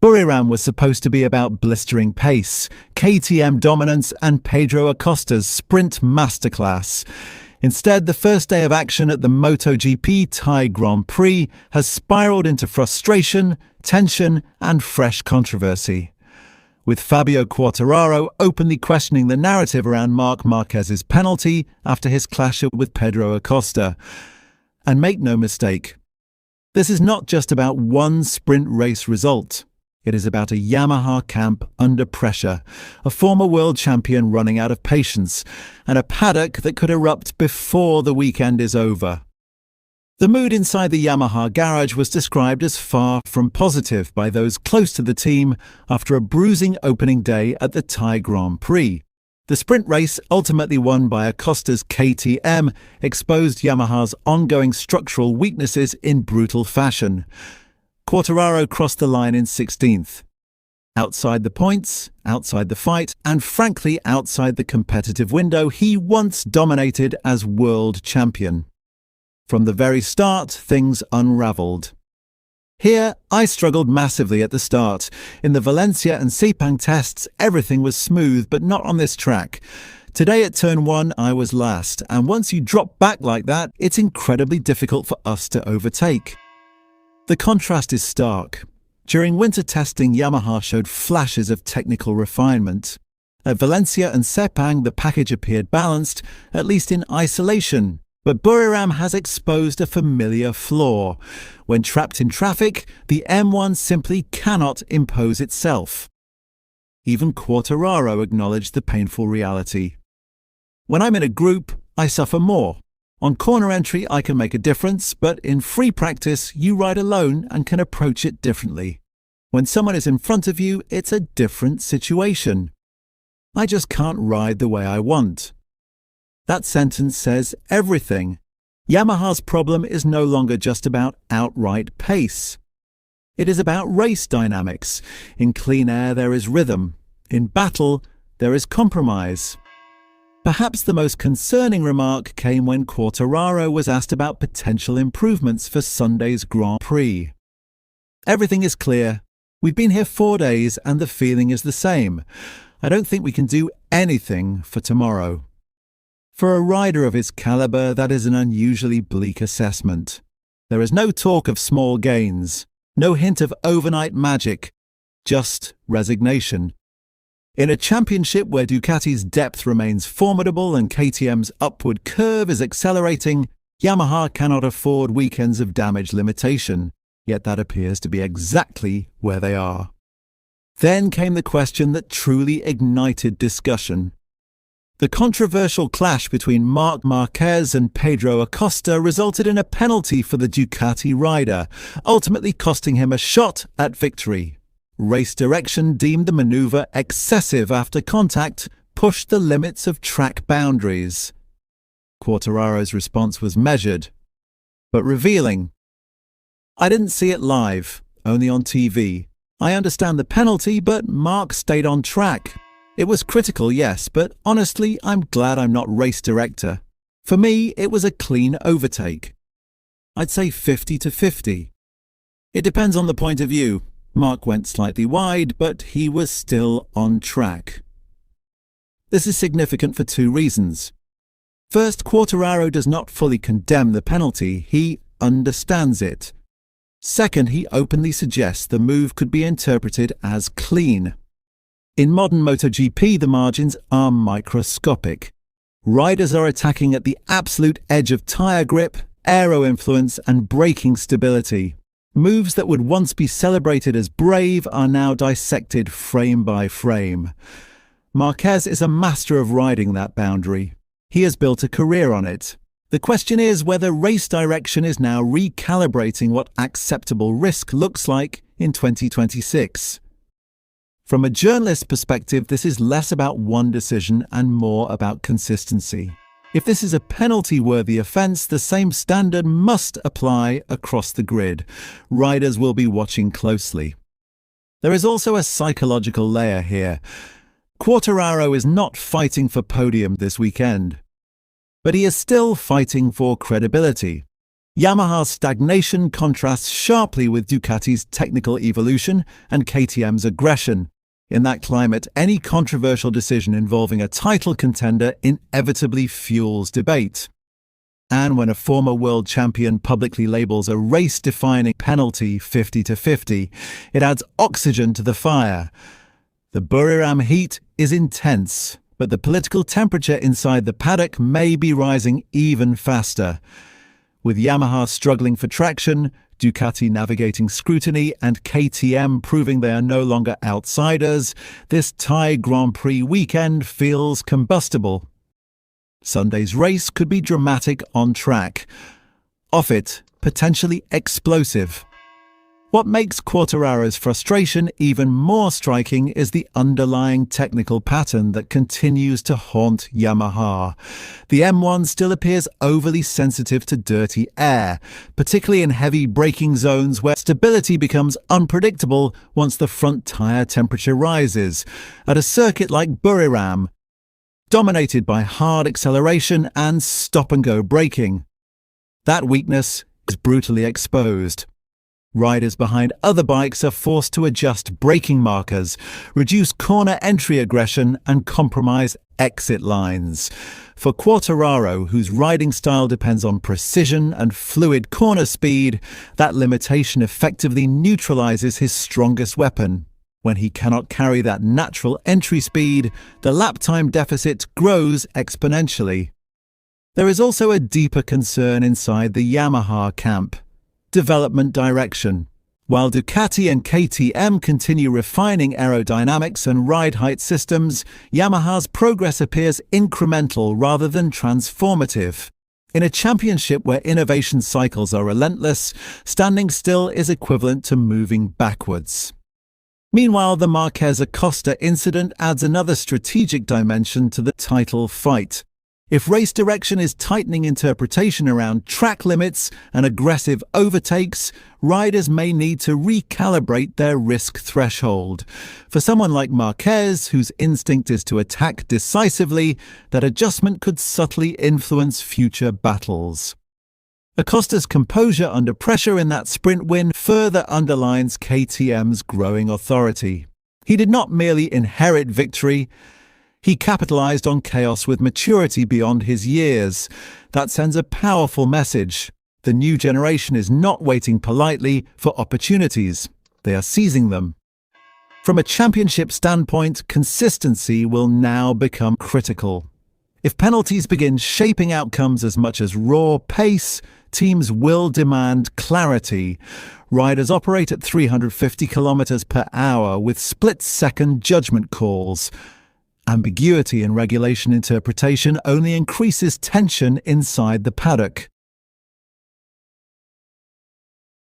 Buriram was supposed to be about blistering pace, KTM dominance and Pedro Acosta's sprint masterclass. Instead, the first day of action at the MotoGP Thai Grand Prix has spiraled into frustration, tension and fresh controversy, with Fabio Quartararo openly questioning the narrative around Marc Marquez's penalty after his clash with Pedro Acosta. And make no mistake, this is not just about one sprint race result. It is about a Yamaha camp under pressure, a former world champion running out of patience, and a paddock that could erupt before the weekend is over. The mood inside the Yamaha garage was described as far from positive by those close to the team after a bruising opening day at the Thai Grand Prix. The sprint race, ultimately won by Acosta's KTM, exposed Yamaha's ongoing structural weaknesses in brutal fashion. Quartararo crossed the line in 16th. Outside the points, outside the fight, and frankly outside the competitive window he once dominated as world champion. From the very start, things unravelled. Here, I struggled massively at the start. In the Valencia and Sepang tests, everything was smooth, but not on this track. Today at turn 1, I was last, and once you drop back like that, it's incredibly difficult for us to overtake. The contrast is stark. During winter testing, Yamaha showed flashes of technical refinement. At Valencia and Sepang, the package appeared balanced, at least in isolation. But Buriram has exposed a familiar flaw. When trapped in traffic, the M1 simply cannot impose itself. Even Quartararo acknowledged the painful reality. When I'm in a group, I suffer more. On corner entry, I can make a difference, but in free practice, you ride alone and can approach it differently. When someone is in front of you, it's a different situation. I just can't ride the way I want. That sentence says everything. Yamaha's problem is no longer just about outright pace. It is about race dynamics. In clean air there is rhythm. In battle there is compromise. Perhaps the most concerning remark came when Quartararo was asked about potential improvements for Sunday's Grand Prix. Everything is clear. We've been here 4 days and the feeling is the same. I don't think we can do anything for tomorrow. For a rider of his caliber, that is an unusually bleak assessment. There is no talk of small gains, no hint of overnight magic, just resignation. In a championship where Ducati's depth remains formidable and KTM's upward curve is accelerating, Yamaha cannot afford weekends of damage limitation, yet that appears to be exactly where they are. Then came the question that truly ignited discussion. The controversial clash between Marc Marquez and Pedro Acosta resulted in a penalty for the Ducati rider, ultimately costing him a shot at victory. Race direction deemed the maneuver excessive after contact pushed the limits of track boundaries. Quartararo's response was measured, but revealing. I didn't see it live, only on TV. I understand the penalty, but Marc stayed on track. It was critical, yes, but honestly, I'm glad I'm not race director. For me, it was a clean overtake. I'd say 50-50. It depends on the point of view. Marc went slightly wide, but he was still on track. This is significant for 2 reasons. First, Quartararo does not fully condemn the penalty, he understands it. Second, he openly suggests the move could be interpreted as clean. In modern MotoGP, the margins are microscopic. Riders are attacking at the absolute edge of tyre grip, aero influence and braking stability. Moves that would once be celebrated as brave are now dissected frame by frame. Marquez is a master of riding that boundary. He has built a career on it. The question is whether race direction is now recalibrating what acceptable risk looks like in 2026. From a journalist's perspective, this is less about one decision and more about consistency. If this is a penalty-worthy offence, the same standard must apply across the grid. Riders will be watching closely. There is also a psychological layer here. Quartararo is not fighting for podium this weekend, but he is still fighting for credibility. Yamaha's stagnation contrasts sharply with Ducati's technical evolution and KTM's aggression. In that climate, any controversial decision involving a title contender inevitably fuels debate. And when a former world champion publicly labels a race-defining penalty 50-50, it adds oxygen to the fire. The Buriram heat is intense, but the political temperature inside the paddock may be rising even faster. With Yamaha struggling for traction, Ducati navigating scrutiny, and KTM proving they are no longer outsiders, this Thai Grand Prix weekend feels combustible. Sunday's race could be dramatic on track. Off it, potentially explosive. What makes Quartararo's frustration even more striking is the underlying technical pattern that continues to haunt Yamaha. The M1 still appears overly sensitive to dirty air, particularly in heavy braking zones where stability becomes unpredictable once the front tyre temperature rises. At a circuit like Buriram, dominated by hard acceleration and stop-and-go braking, that weakness is brutally exposed. Riders behind other bikes are forced to adjust braking markers, reduce corner entry aggression, and compromise exit lines. For Quartararo, whose riding style depends on precision and fluid corner speed, that limitation effectively neutralizes his strongest weapon. When he cannot carry that natural entry speed, the lap time deficit grows exponentially. There is also a deeper concern inside the Yamaha camp: development direction. While Ducati and KTM continue refining aerodynamics and ride height systems, Yamaha's progress appears incremental rather than transformative. In a championship where innovation cycles are relentless, standing still is equivalent to moving backwards. Meanwhile, the Marquez-Acosta incident adds another strategic dimension to the title fight. If race direction is tightening interpretation around track limits and aggressive overtakes, riders may need to recalibrate their risk threshold. For someone like Marquez, whose instinct is to attack decisively, that adjustment could subtly influence future battles. Acosta's composure under pressure in that sprint win further underlines KTM's growing authority. He did not merely inherit victory, he capitalized on chaos with maturity beyond his years. That sends a powerful message. The new generation is not waiting politely for opportunities. They are seizing them. From a championship standpoint, consistency will now become critical. If penalties begin shaping outcomes as much as raw pace, teams will demand clarity. Riders operate at 350 kilometers per hour with split-second judgment calls. Ambiguity in regulation interpretation only increases tension inside the paddock.